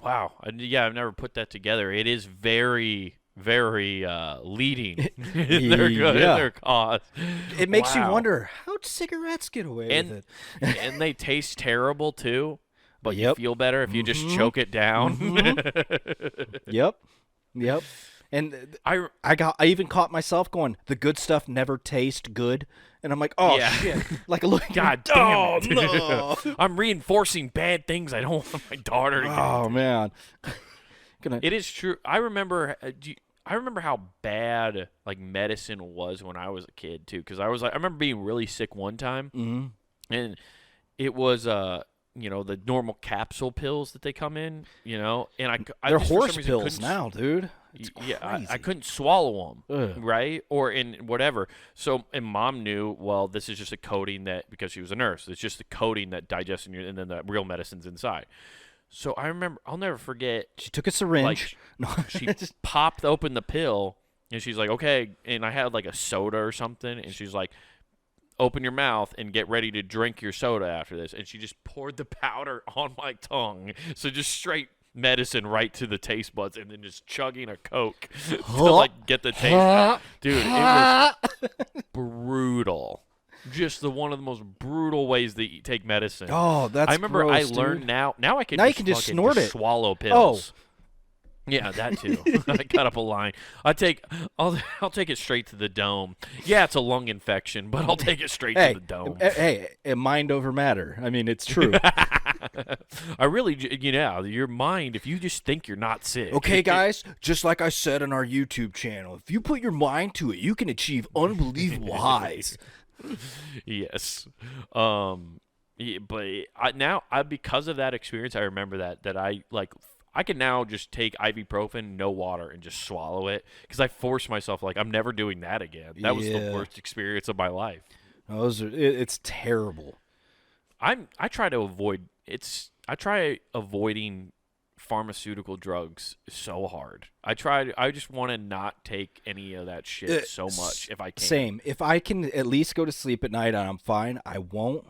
Wow. Yeah, I've never put that together. It is very leading in their cause. It makes you wonder, how'd cigarettes get away with it? And they taste terrible too, but you feel better if you just choke it down. Yep. And I even caught myself going, the good stuff never tastes good. And I'm like, oh, shit. Like a look. God damn it. No. I'm reinforcing bad things I don't want my daughter to get. Oh, man. It is true. I remember how bad like medicine was when I was a kid too, because I remember being really sick one time, and it was the normal capsule pills that they come in, and they're horse pills now, dude. It's crazy. Yeah, I couldn't swallow them, right? Or in whatever. So, and mom knew, well, this is just a coating that, because she was a nurse, it's just a coating that digests in and then the real medicine's inside. So I remember, I'll never forget. She took a syringe. She popped open the pill, and she's like, okay. And I had like a soda or something, and she's like, open your mouth and get ready to drink your soda after this. And she just poured the powder on my tongue. So just straight medicine right to the taste buds, and then just chugging a Coke to like get the taste. Dude, it was brutal. Just one of the most brutal ways that you take medicine. Oh, that's I remember gross, I learned dude. now I can now just you can just snort it. Swallow pills. Oh. Yeah, that too. I cut up a line. I'll take it straight to the dome. Yeah, it's a lung infection, but I'll take it straight to the dome. Hey, mind over matter. I mean, it's true. I really, your mind, if you just think you're not sick. Okay, guys, just like I said on our YouTube channel, if you put your mind to it, you can achieve unbelievable highs. Yes. Yeah, but because of that experience, I remember that I can now just take ibuprofen, no water, and just swallow it, because I forced myself, like, I'm never doing that again. That was the worst experience of my life. It's terrible. I try avoiding pharmaceutical drugs so hard. I just want to not take any of that shit so much if I can. Same. If I can at least go to sleep at night and I'm fine, I won't.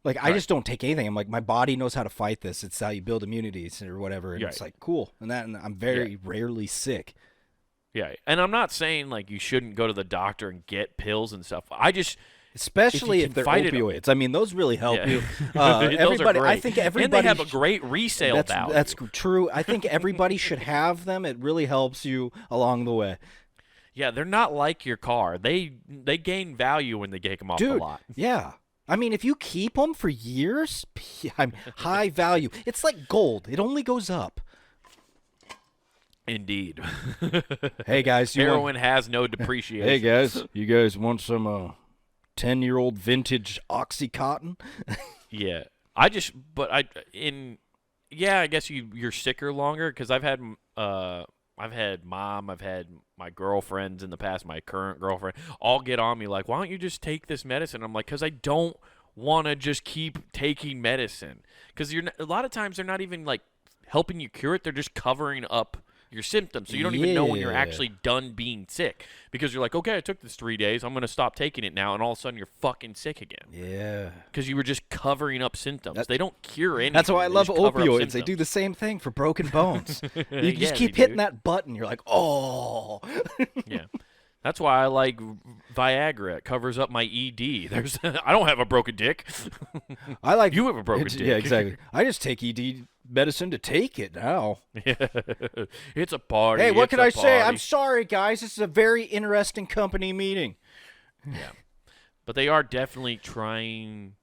Like, I just don't take anything. I'm like, my body knows how to fight this. It's how you build immunities or whatever. And it's like, cool. And I'm very rarely sick. Yeah. And I'm not saying, like, you shouldn't go to the doctor and get pills and stuff. I just... Especially if they're opioids. I mean, those really help you. Everybody, I think everybody... And they have a great resale value. That's true. I think everybody should have them. It really helps you along the way. Yeah, they're not like your car. They gain value when they take them off the lot. Yeah. I mean, if you keep them for years, high value. It's like gold. It only goes up. Indeed. Hey, guys. Heroin has no depreciation. Hey, guys. You guys want some 10-year-old vintage Oxycontin? Yeah. I guess you're sicker longer because I've had mom, I've had my girlfriends in the past, my current girlfriend, all get on me like, why don't you just take this medicine? I'm like, because I don't want to just keep taking medicine. Because a lot of times they're not even like helping you cure it. They're just covering up your symptoms. So you don't even know when you're actually done being sick. Because you're like, okay, I took this 3 days. I'm going to stop taking it now. And all of a sudden you're fucking sick again. Yeah. Because you were just covering up symptoms. They don't cure anything. That's why I love opioids. They do the same thing for broken bones. You just keep hitting that button. You're like, oh. Yeah. That's why I like Viagra. It covers up my ED. I don't have a broken dick. You have a broken dick. Yeah, exactly. I just take ED medicine to take it now. Yeah. It's a party. Hey, what can I say? I'm sorry, guys. This is a very interesting company meeting. Yeah. But they are definitely trying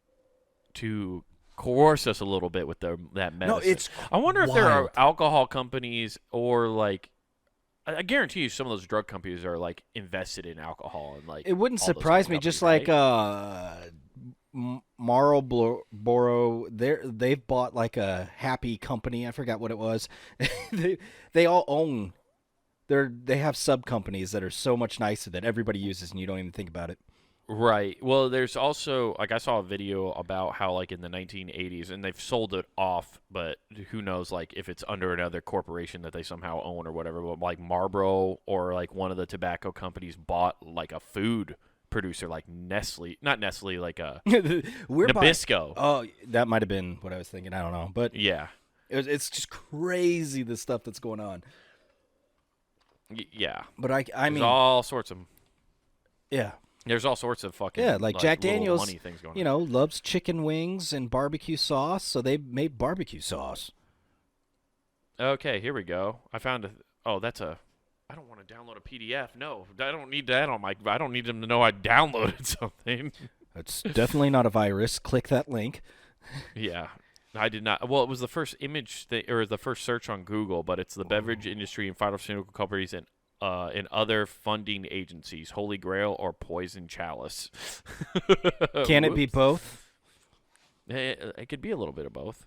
to coerce us a little bit with that medicine. No, it's I wonder if wild. there are alcohol companies or like I guarantee you some of those drug companies are like invested in alcohol and like it wouldn't surprise me. Just like Marlboro, they've bought like a Happy company. I forgot what it was. they all own. They have sub companies that are so much nicer that everybody uses and you don't even think about it. Right. Well, there's also like I saw a video about how like in the 1980s and they've sold it off, but who knows like if it's under another corporation that they somehow own or whatever. But like Marlboro or like one of the tobacco companies bought like a food producer like Nestle, not Nestle, like a Nabisco. Oh, that might have been what I was thinking. I don't know, but yeah, it's just crazy the stuff that's going on. Yeah, but I mean all sorts of yeah. There's all sorts of fucking like Jack Daniels, money things going on. Loves chicken wings and barbecue sauce, so they made barbecue sauce. Okay, here we go. I found I don't want to download a PDF. No, I don't need that on I don't need them to know I downloaded something. That's definitely not a virus. Click that link. Yeah. I did not. Well, it was the first image or the first search on Google, but it's the beverage industry and pharmaceutical companies and other funding agencies, Holy Grail or Poison Chalice. Can it be both? It could be a little bit of both.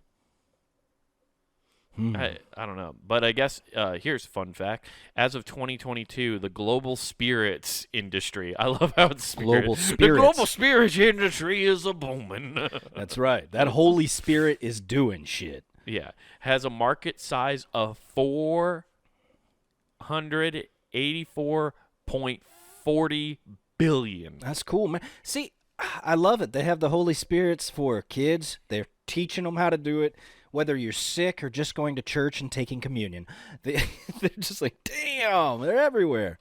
I don't know. But I guess here's a fun fact. As of 2022, the global spirits industry, I love how it's global spirits. The global spirits industry is a booming. That's right. That Holy Spirit is doing shit. Yeah. Has a market size of $484.40 billion. That's cool, man. See, I love it. They have the Holy Spirits for kids. They're teaching them how to do it, whether you're sick or just going to church and taking communion. They're just like, damn, they're everywhere.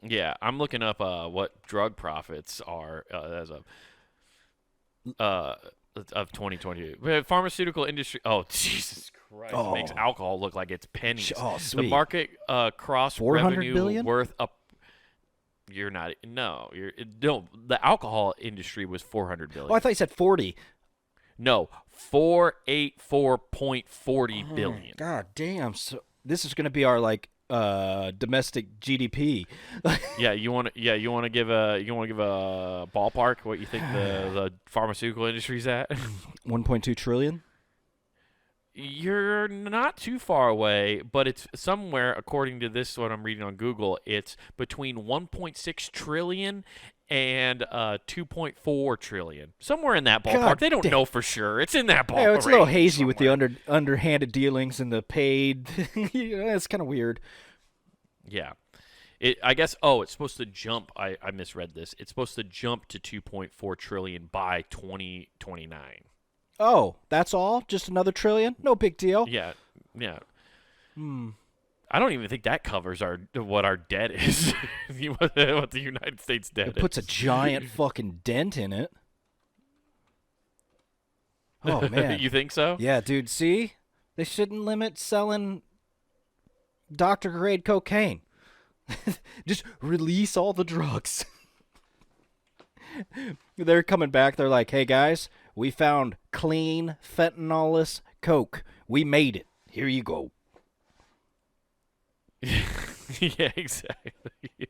Yeah, I'm looking up what drug profits are as of 2022. Pharmaceutical industry. Oh, Jesus Christ. It makes alcohol look like it's pennies. Oh, sweet. The market cross 400 revenue billion? worth up. You're not. No. The alcohol industry was 400 billion. Oh, I thought you said 40. No, 484.40 billion. God damn. So this is going to be our domestic GDP. Yeah, you want to give a ballpark what you think the pharmaceutical industry's at? 1.2 trillion? You're not too far away, but it's somewhere, according to this, what I'm reading on Google, it's between 1.6 trillion and 2.4 trillion. Somewhere in that ballpark. God they don't know for sure. It's in that ballpark. Yeah, it's a little hazy with the underhanded dealings and the paid. It's kind of weird. Yeah. I guess. Oh, it's supposed to jump. I misread this. It's supposed to jump to 2.4 trillion by 2029. Oh, that's all? Just another trillion? No big deal. Yeah, yeah. Hmm. I don't even think that covers what our debt is. What the United States debt It puts a is. giant fucking dent in it. Oh, man. You think so? Yeah, dude, see? They shouldn't limit selling doctor-grade cocaine. Just release all the drugs. They're coming back. They're like, hey, guys, we found clean fentanyl-less coke. We made it. Here you go. Yeah, exactly. Yeah.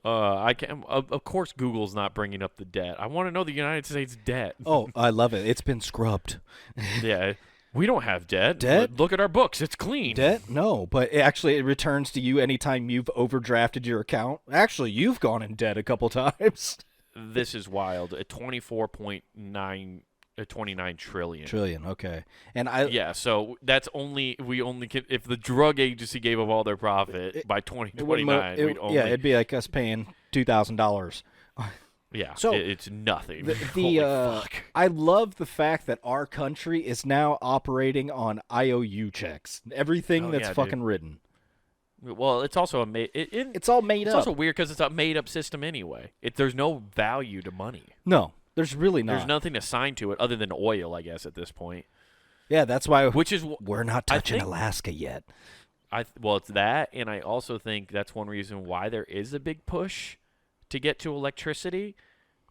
I can. Of course, Google's not bringing up the debt. I want to know the United States debt. Oh, I love it. It's been scrubbed. Yeah, we don't have debt. Debt? Look at our books. It's clean. Debt? No, but it returns to you anytime you've overdrafted your account. Actually, you've gone in debt a couple times. This is wild. A 29 trillion. Trillion, okay. Yeah, so that's we only can, if the drug agency gave up all their profit by 2029, we'd only, yeah, it'd be like us paying $2,000. yeah. So it's nothing. The Holy fuck. I love the fact that our country is now operating on IOU checks. Everything that's yeah, fucking dude. written. Well, it's also It's all made it's up. also weird because it's a made-up system anyway. There's no value to money. No, there's really not. There's nothing assigned to it other than oil, I guess, at this point. Yeah, that's why Which is we're not I touching think- Alaska yet. well, it's that, and I also think that's one reason why there is a big push to get to electricity,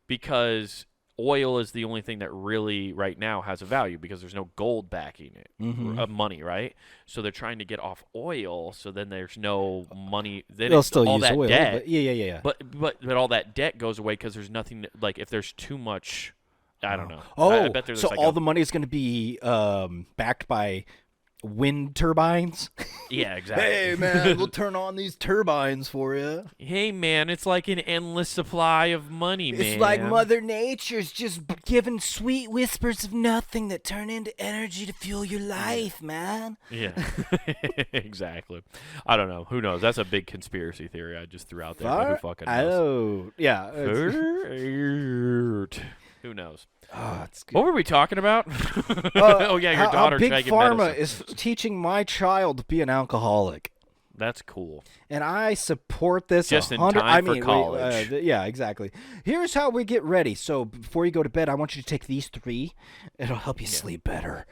because oil is the only thing that really right now has a value because there's no gold backing it, money, right? So they're trying to get off oil, so then there's no money. Then They'll still all use that oil, debt, but yeah. But all that debt goes away because there's nothing. Like if there's too much, I don't know. Oh, I bet there's so like all the money is going to be backed by wind turbines? yeah, exactly. Hey, man, we'll turn on these turbines for you. Hey, man, it's like an endless supply of money, man. It's like Mother Nature's just giving sweet whispers of nothing that turn into energy to fuel your life, man. Yeah, exactly. I don't know. Who knows? That's a big conspiracy theory I just threw out there. But who fucking knows? Oh, yeah. Who knows? Oh, it's good. What were we talking about? Oh, yeah, your daughter how Big taking Pharma medicine. is teaching my child to be an alcoholic. That's cool. And I support this. Just in 100 time for college. Yeah, exactly. Here's how we get ready. So before you go to bed, I want you to take these 3. It'll help you sleep better.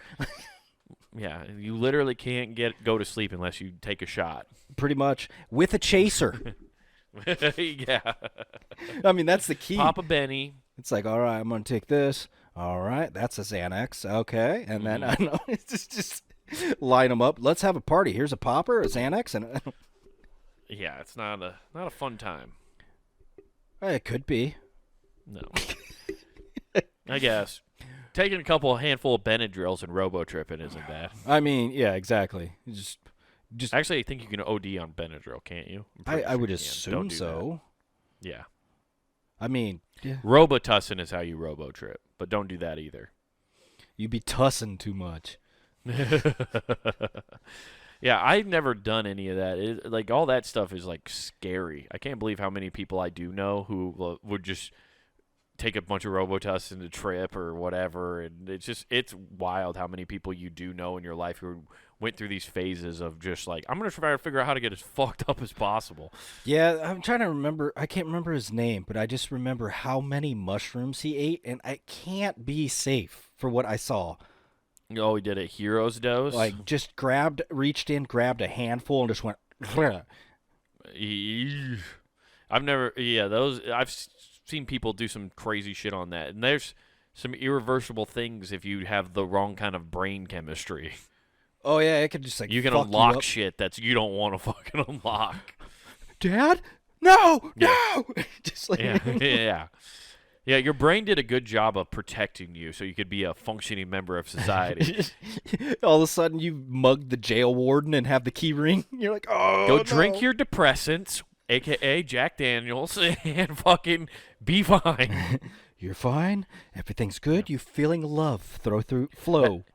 Yeah, you literally can't go to sleep unless you take a shot. Pretty much. With a chaser. Yeah. I mean, that's the key. Papa Benny. It's like, all right, I'm going to take this. All right, that's a Xanax. Okay. And then, I know, it's just line them up. Let's have a party. Here's a popper, a Xanax, and Yeah, it's not a fun time. it could be. No. I guess. Taking a handful of Benadryls and robo-tripping isn't bad. I mean, yeah, exactly. Just Actually, I think you can OD on Benadryl, can't you? I'm pretty I sure would you can. assume Don't do so. that. Yeah. I mean, yeah. Robitussin is how you robo-trip, but don't do that either. You'd be tussing too much. Yeah, I've never done any of that. Like, all that stuff is, like, scary. I can't believe how many people I do know who would just take a bunch of Robitussin to trip or whatever, and it's wild how many people you do know in your life who went through these phases of just like, I'm going to try to figure out how to get as fucked up as possible. Yeah, I'm trying to remember. I can't remember his name, but I just remember how many mushrooms he ate, and it can't be safe for what I saw. Oh, he did a hero's dose? Like, just reached in, grabbed a handful, and just went. I've seen people do some crazy shit on that, and there's some irreversible things if you have the wrong kind of brain chemistry. Oh yeah, it could just like You can fuck unlock you up. shit that you don't want to fucking unlock. Dad, no, Yeah. no. Just like Yeah, your brain did a good job of protecting you so you could be a functioning member of society. all of a sudden you mug the jail warden and have the key ring. You're like, oh, Go no. drink your depressants, a.k.a. Jack Daniels, and fucking be fine. You're fine. Everything's good. You feeling love flow.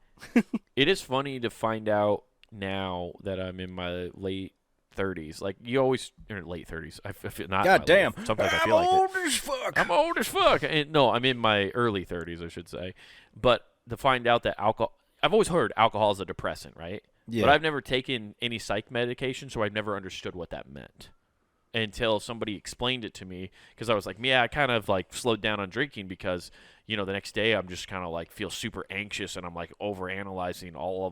It is funny to find out now that I'm in my late 30s. Like you always or late 30s. I feel not. God damn. Sometimes I I'm feel like old it. as fuck. I'm old as fuck. And, no, I'm in my early 30s, I should say. But to find out that alcohol, I've always heard alcohol is a depressant, right? Yeah. But I've never taken any psych medication, so I've never understood what that meant until somebody explained it to me. Because I was like, yeah, I kind of like slowed down on drinking because, you know, the next day I'm just kind of like feel super anxious and I'm like overanalyzing all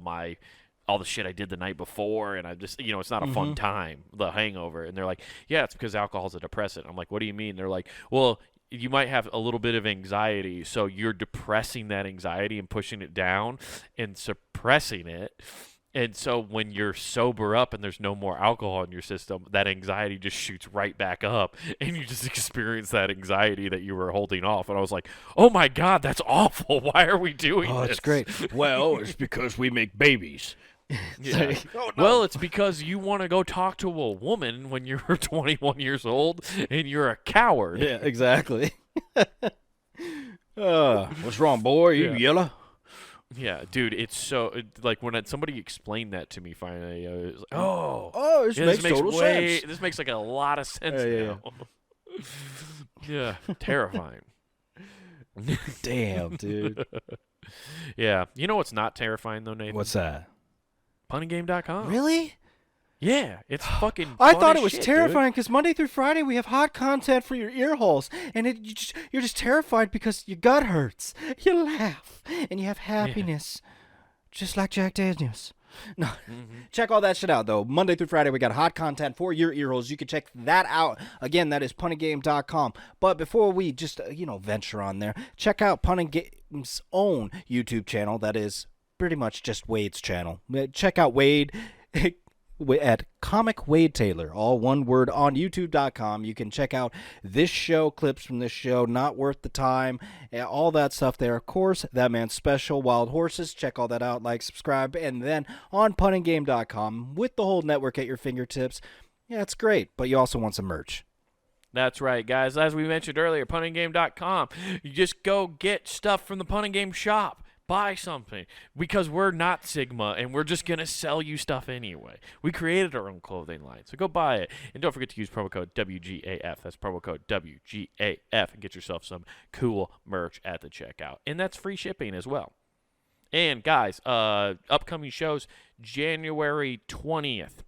the shit I did the night before, and I just, you know, it's not a fun time, the hangover. And they're like, yeah, it's because alcohol's a depressant. I'm like, what do you mean? They're like, well, you might have a little bit of anxiety, so you're depressing that anxiety and pushing it down and suppressing it. And so when you're sober up and there's no more alcohol in your system, that anxiety just shoots right back up, and you just experience that anxiety that you were holding off. And I was like, oh my God, that's awful. Why are we doing this? Oh, it's great. Well, it's because we make babies. Yeah. Like, oh, no. Well, it's because you want to go talk to a woman when you're 21 years old and you're a coward. Yeah, exactly. What's wrong, boy? You yellow? Yeah, dude, it's so like when somebody explained that to me finally, I was like, oh, this yeah, makes total sense. This makes like a lot of sense now. Yeah, terrifying. Damn, dude. Yeah, you know what's not terrifying though, Nathan? What's that? Punninggame.com. Really? Yeah, it's fucking. I fun thought as it was shit, terrifying because Monday through Friday we have hot content for your ear holes, and you're just terrified because your gut hurts. You laugh and you have happiness, just like Jack Daniels. No, check all that shit out though. Monday through Friday we got hot content for your ear holes. You can check that out. Again, that is punninggame.com. But before we just venture on there, check out Punninggame's own YouTube channel. That is pretty much just Wade's channel. Check out Wade at Comic Wade Taylor, all one word, on youtube.com. You can check out this show, clips from this show, Not Worth the Time, all that stuff there. Of course, That Man's Special, Wild Horses. Check all that out, like, subscribe, and then on punninggame.com with the whole network at your fingertips. Yeah, it's great, but you also want some merch. That's right, guys. As we mentioned earlier, punninggame.com. You just go get stuff from the Punning Game shop. Buy something, because we're not Sigma and we're just going to sell you stuff anyway. We created our own clothing line, so go buy it. And don't forget to use promo code WGAF. That's promo code WGAF, and get yourself some cool merch at the checkout. And that's free shipping as well. And guys, upcoming shows, January 20th.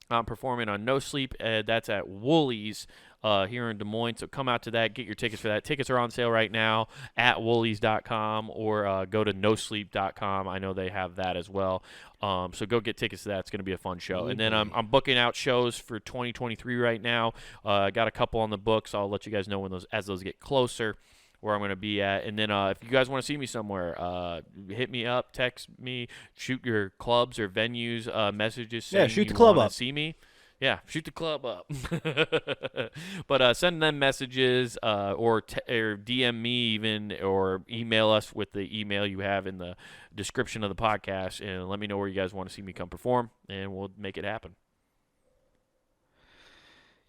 I'm performing on No Sleep. That's at Woolies here in Des Moines. So come out to that. Get your tickets for that. Tickets are on sale right now at woolies.com or go to nosleep.com. I know they have that as well. So go get tickets to that. It's going to be a fun show. And then I'm booking out shows for 2023 right now. I got a couple on the books. I'll let you guys know when as those get closer, where I'm going to be at. And then if you guys want to see me somewhere, hit me up, text me, shoot your clubs or venues messages saying shoot the you club wanna up. see me. Yeah, shoot the club up. But send them messages or DM me even, or email us with the email you have in the description of the podcast, and let me know where you guys want to see me come perform, and we'll make it happen.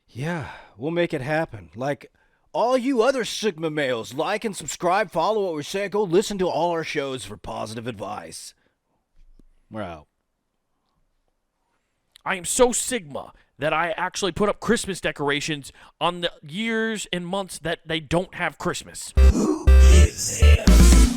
Yeah, we'll make it happen. Like all you other Sigma males, like and subscribe, follow what we say, go listen to all our shows for positive advice. We're out. I am so Sigma that I actually put up Christmas decorations on the years and months that they don't have Christmas. Who is this?